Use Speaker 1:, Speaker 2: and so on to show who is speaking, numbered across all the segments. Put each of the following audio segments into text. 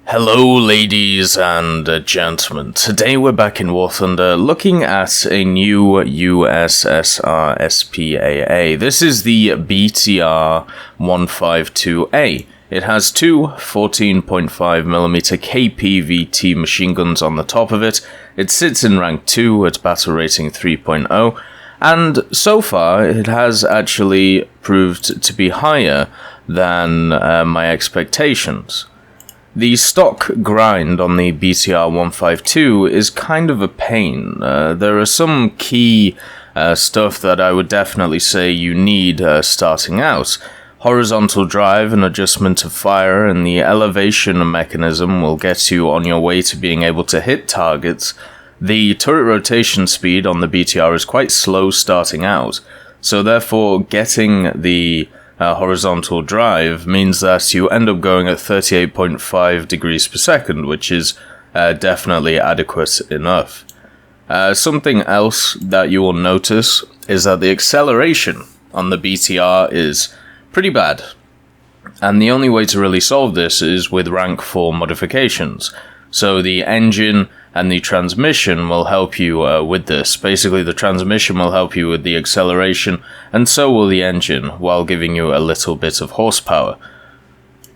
Speaker 1: Hello ladies and gentlemen, today we're back in War Thunder looking at a new USSR SPAA. This is the BTR-152A. It has two 14.5mm KPVT machine guns on the top of it. It sits in rank 2 at battle rating 3.0, and so far it has actually proved to be higher than my expectations. The stock grind on the BTR-152 is kind of a pain. There are some key stuff that I would definitely say you need starting out. Horizontal drive and adjustment of fire, and the elevation mechanism will get you on your way to being able to hit targets. The turret rotation speed on the BTR is quite slow starting out, so therefore getting the horizontal drive means that you end up going at 38.5 degrees per second, which is definitely adequate enough. Something else that you will notice is that the acceleration on the BTR is pretty bad, and the only way to really solve this is with rank 4 modifications. So the engine and the transmission will help you with this. Basically, the transmission will help you with the acceleration, and so will the engine, while giving you a little bit of horsepower.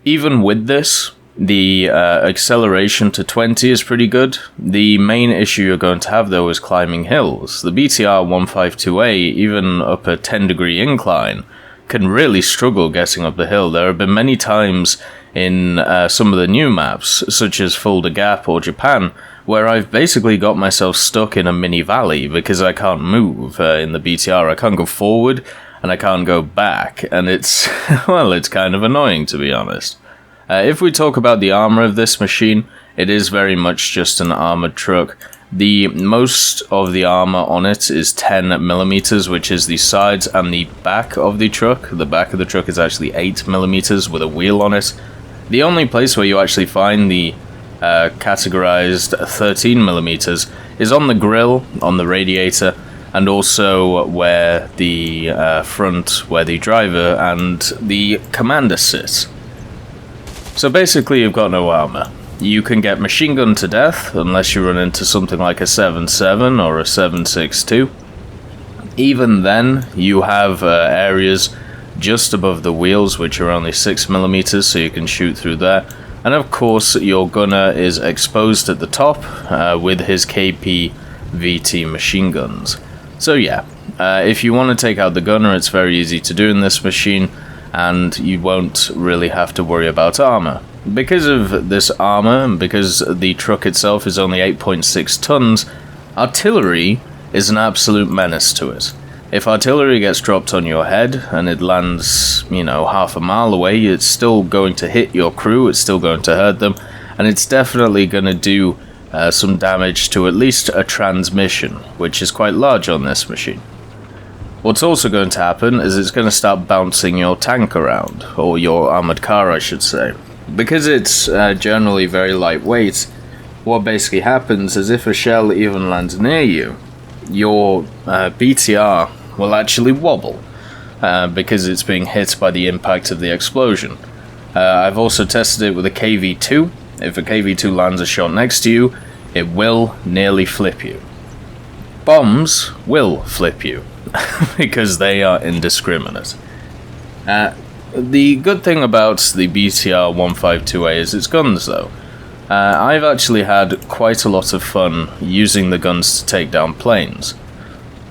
Speaker 1: Even with this, the acceleration to 20 is pretty good. The main issue you're going to have, though, is climbing hills. The BTR-152A, even up a 10-degree incline, can really struggle getting up the hill. There have been many times in some of the new maps, such as Fulda Gap or Japan, where I've basically got myself stuck in a mini valley because I can't move in the BTR. I can't go forward and I can't go back, and it's, well, it's kind of annoying, to be honest. If we talk about the armor of this machine, it is very much just an armored truck. The most of the armor on it is 10mm, which is the sides and the back of the truck. The back of the truck is actually 8mm with a wheel on it. The only place where you actually find the categorized 13mm is on the grille, on the radiator, and also where the front, where the driver and the commander sit. So basically you've got no armor. You can get machine gunned to death unless you run into something like a 7.7 or a 7.62. Even then, you have areas just above the wheels which are only 6mm, so you can shoot through there. And of course, your gunner is exposed at the top with his KPVT machine guns. So yeah, if you want to take out the gunner, it's very easy to do in this machine, and you won't really have to worry about armor. Because of this armor, and because the truck itself is only 8.6 tons, artillery is an absolute menace to it. If artillery gets dropped on your head and it lands, half a mile away, it's still going to hit your crew, it's still going to hurt them, and it's definitely going to do some damage to at least a transmission, which is quite large on this machine. What's also going to happen is it's going to start bouncing your tank around, or your armored car, I should say. Because it's generally very lightweight, what basically happens is if a shell even lands near you, your BTR will actually wobble because it's being hit by the impact of the explosion. I've also tested it with a KV-2. If a KV-2 lands a shot next to you, it will nearly flip you. Bombs will flip you because they are indiscriminate. The good thing about the BTR-152A is its guns, though. I've actually had quite a lot of fun using the guns to take down planes.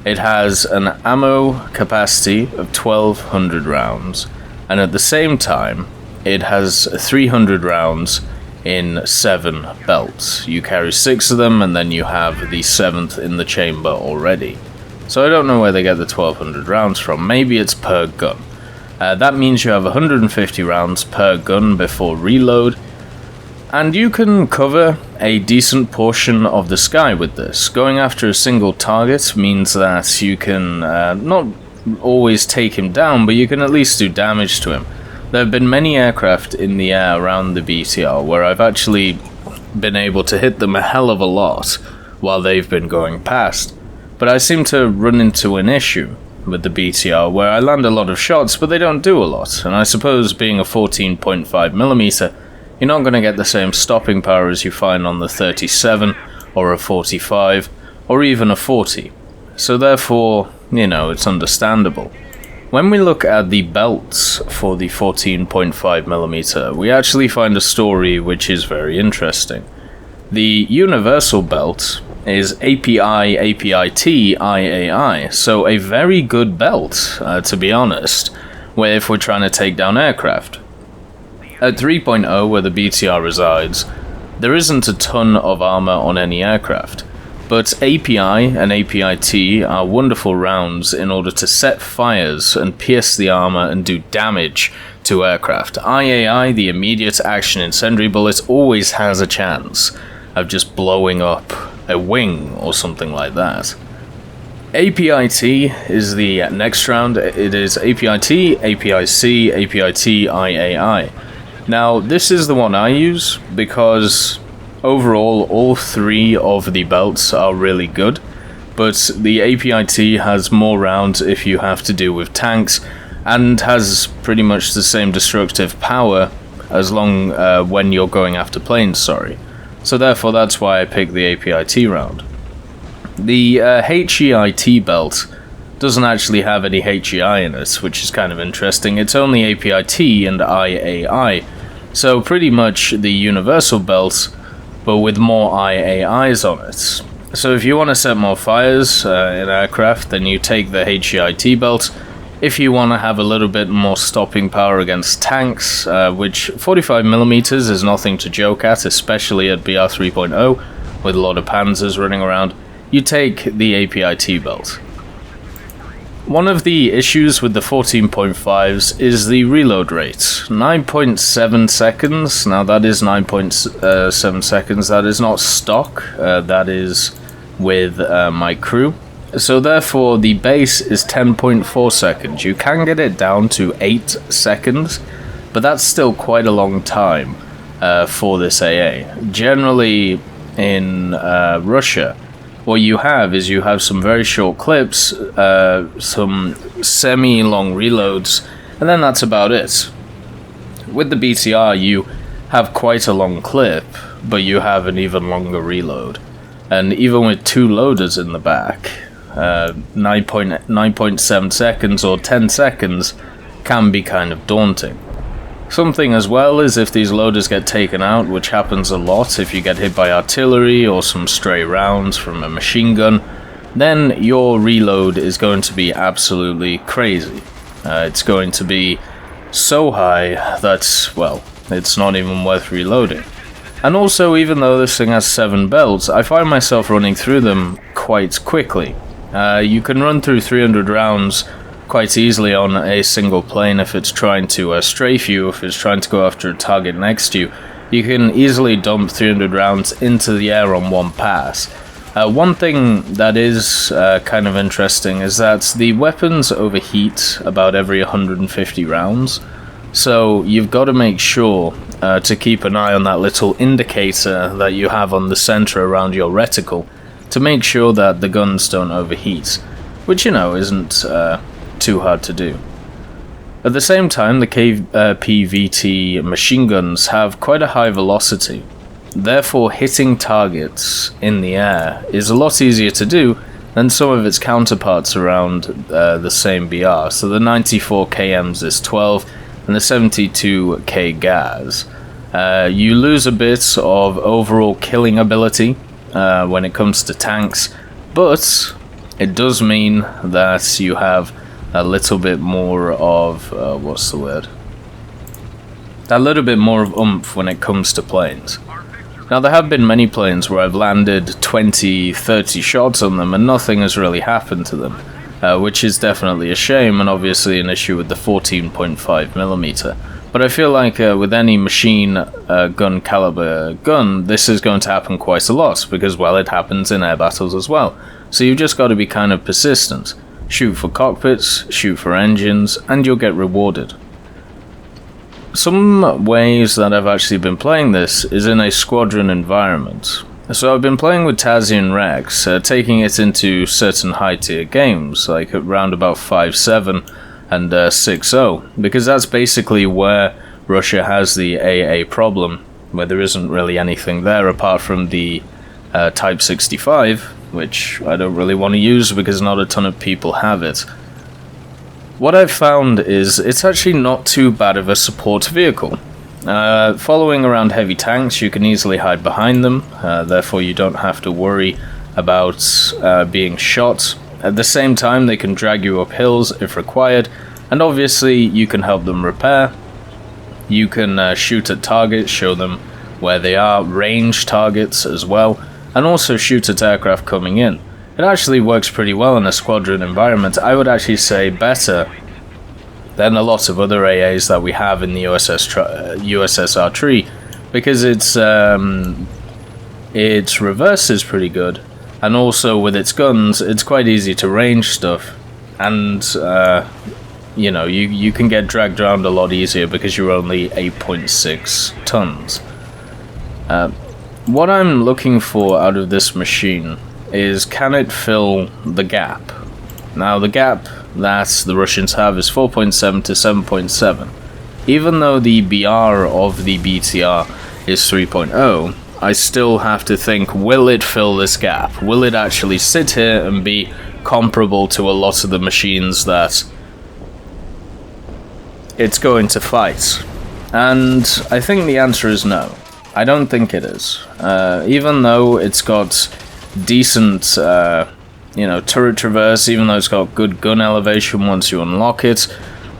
Speaker 1: It has an ammo capacity of 1,200 rounds, and at the same time, it has 300 rounds in 7 belts. You carry 6 of them, and then you have the 7th in the chamber already. So I don't know where they get the 1,200 rounds from. Maybe it's per gun. That means you have 150 rounds per gun before reload, and you can cover a decent portion of the sky with this. Going after a single target means that you can not always take him down, but you can at least do damage to him. There have been many aircraft in the air around the BTR where I've actually been able to hit them a hell of a lot while they've been going past, but I seem to run into an issue. with the BTR, where I land a lot of shots, but they don't do a lot. And I suppose being a 14.5mm, you're not going to get the same stopping power as you find on the 37, or a 45, or even a 40. So therefore, it's understandable. When we look at the belts for the 14.5mm, we actually find a story which is very interesting. The universal belt is API, API-T, IAI, so a very good belt, to be honest, where if we're trying to take down aircraft. At 3.0, where the BTR resides, there isn't a ton of armor on any aircraft, but API and API-T are wonderful rounds in order to set fires and pierce the armor and do damage to aircraft. IAI, the immediate action incendiary bullet, always has a chance of just blowing up a wing or something like that. API-T is the next round. It is API-T, API-C, API-T, IAI. Now, this is the one I use because overall all three of the belts are really good, but the API-T has more rounds if you have to do with tanks and has pretty much the same destructive power as long when you're going after planes, So therefore that's why I picked the API-T round. The HEIT belt doesn't actually have any HEI in it, which is kind of interesting. It's only API-T and IAI, so pretty much the universal belt, but with more IAIs on it. So if you want to set more fires in aircraft, then you take the HEIT belt. If you want to have a little bit more stopping power against tanks, which 45mm is nothing to joke at, especially at BR 3.0, with a lot of panzers running around, you take the API-T belt. One of the issues with the 14.5s is the reload rate. 9.7 seconds, now that is 9.7 seconds, that is not stock, that is with my crew. So therefore the base is 10.4 seconds. You can get it down to 8 seconds, but that's still quite a long time for this AA. Generally in Russia, what you have is you have some very short clips, some semi-long reloads, and then that's about it. With the BTR you have quite a long clip, but you have an even longer reload. And even with two loaders in the back, 9.7 seconds or 10 seconds can be kind of daunting. Something as well is if these loaders get taken out, which happens a lot if you get hit by artillery or some stray rounds from a machine gun, then your reload is going to be absolutely crazy. It's going to be so high that, well, it's not even worth reloading. And also, even though this thing has 7 belts, I find myself running through them quite quickly. You can run through 300 rounds quite easily on a single plane if it's trying to strafe you, if it's trying to go after a target next to you. You can easily dump 300 rounds into the air on one pass. One thing that is kind of interesting is that the weapons overheat about every 150 rounds, so you've got to make sure to keep an eye on that little indicator that you have on the center around your reticle to make sure that the guns don't overheat, which isn't too hard to do. At the same time, the KPVT machine guns have quite a high velocity, therefore hitting targets in the air is a lot easier to do than some of its counterparts around the same BR. So the 94 KMs is 12 and the 72K gas. You lose a bit of overall killing ability when it comes to tanks, but it does mean that you have a little bit more of, what's the word? A little bit more of oomph when it comes to planes. Now there have been many planes where I've landed 20, 30 shots on them and nothing has really happened to them, which is definitely a shame and obviously an issue with the 14.5mm. But I feel like with any machine gun caliber gun, this is going to happen quite a lot because, well, it happens in air battles as well. So you've just got to be kind of persistent. Shoot for cockpits, shoot for engines, and you'll get rewarded. Some ways that I've actually been playing this is in a squadron environment. So I've been playing with Tazian Rex, taking it into certain high-tier games, like around about 5.7 and 6.0, because that's basically where Russia has the AA problem, where there isn't really anything there apart from the Type 65, which I don't really want to use because not a ton of people have it. What I've found is it's actually not too bad of a support vehicle. Following around heavy tanks, you can easily hide behind them, therefore you don't have to worry about being shot. At the same time, they can drag you up hills if required, and obviously you can help them repair. You can shoot at targets, show them where they are, range targets as well, and also shoot at aircraft coming in. It actually works pretty well in a squadron environment. I would actually say better than a lot of other AAs that we have in the USSR tree, because its reverse is pretty good, and also with its guns, it's quite easy to range stuff, and you know, you can get dragged around a lot easier because you're only 8.6 tons. What I'm looking for out of this machine is, can it fill the gap? Now, the gap that the Russians have is 4.7 to 7.7. Even though the BR of the BTR is 3.0, I still have to think, will it fill this gap? Will it actually sit here and be comparable to a lot of the machines that it's going to fight? And I think the answer is no. I don't think it is. Even though it's got decent, turret traverse, even though it's got good gun elevation once you unlock it,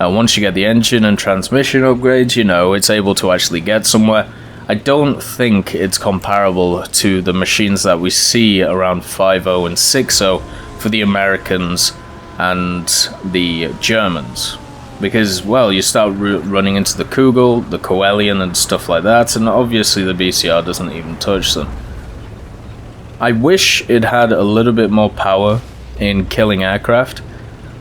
Speaker 1: once you get the engine and transmission upgrades, it's able to actually get somewhere. I don't think it's comparable to the machines that we see around 5.0 and 6.0 for the Americans and the Germans. Because, well, you start running into the Kugel, the Coelian and stuff like that, and obviously the BCR doesn't even touch them. I wish it had a little bit more power in killing aircraft.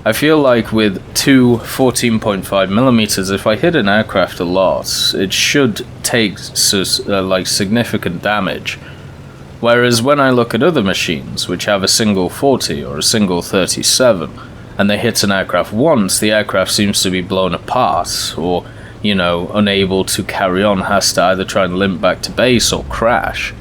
Speaker 1: I feel like with two 14.5mm, if I hit an aircraft a lot, it should take significant damage. Whereas when I look at other machines, which have a single 40 or a single 37, and they hit an aircraft once, the aircraft seems to be blown apart, or, unable to carry on, has to either try and limp back to base or crash.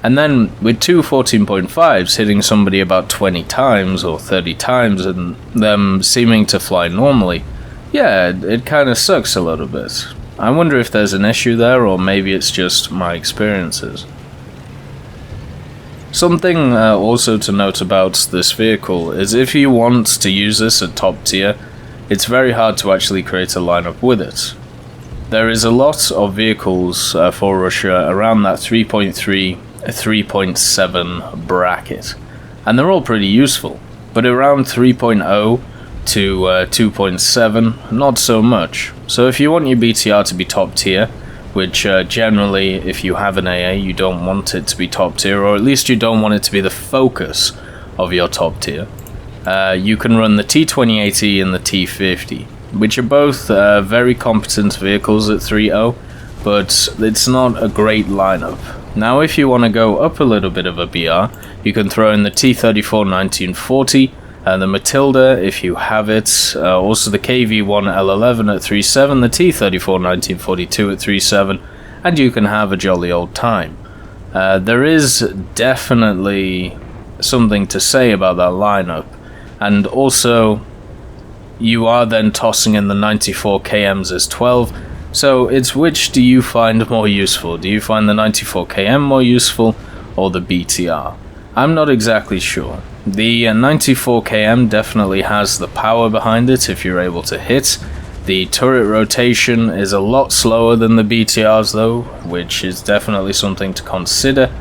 Speaker 1: And then with two 14.5s hitting somebody about 20 times or 30 times and them seeming to fly normally, yeah, it kind of sucks a little bit. I wonder if there's an issue there, or maybe it's just my experiences. Something also to note about this vehicle is if you want to use this at top tier, it's very hard to actually create a lineup with it. There is a lot of vehicles for Russia around that 3.3, 3.7 bracket, and they're all pretty useful, but around 3.0 to 2.7, not so much. So if you want your BTR to be top tier, which generally, if you have an AA, you don't want it to be top tier, or at least you don't want it to be the focus of your top tier. You can run the T2080 and the T50, which are both very competent vehicles at 3.0, but it's not a great lineup. Now, if you want to go up a little bit of a BR, you can throw in the T34-1940, the Matilda, if you have it, also the KV-1 L11 at 3.7, the T34-1942 at 3.7, and you can have a jolly old time. There is definitely something to say about that lineup, and also you are then tossing in the 94 KMs as 12, so it's which do you find more useful? Do you find the 94 KM more useful, or the BTR? I'm not exactly sure. The 94 KM definitely has the power behind it if you're able to hit. The turret rotation is a lot slower than the BTRs though, which is definitely something to consider.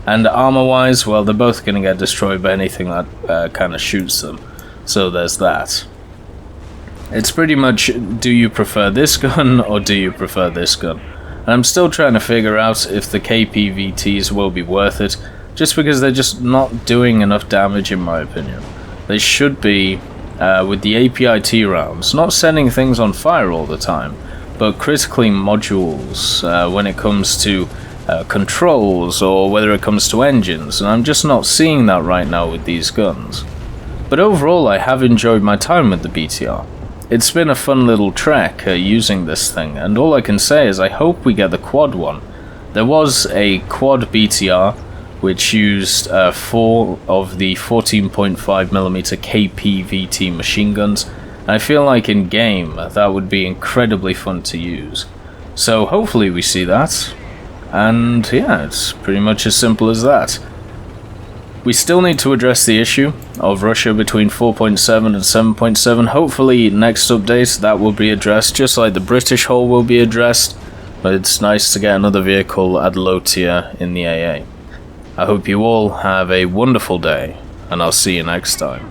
Speaker 1: And armor wise, well, they're both going to get destroyed by anything that kind of shoots them. So there's that. It's pretty much, do you prefer this gun or do you prefer this gun? And I'm still trying to figure out if the KPVTs will be worth it, just because they're just not doing enough damage in my opinion. They should be, with the APIT rounds, not setting things on fire all the time, but critically modules when it comes to controls, or whether it comes to engines, and I'm just not seeing that right now with these guns. But overall, I have enjoyed my time with the BTR. It's been a fun little trek using this thing, and all I can say is I hope we get the quad one. There was a quad BTR which used 4 of the 14.5mm KPVT machine guns, and I feel like in game that would be incredibly fun to use. So hopefully we see that, and yeah, it's pretty much as simple as that. We still need to address the issue of Russia between 4.7 and 7.7. Hopefully next update that will be addressed, just like the British hull will be addressed, but it's nice to get another vehicle at low tier in the AA. I hope you all have a wonderful day, and I'll see you next time.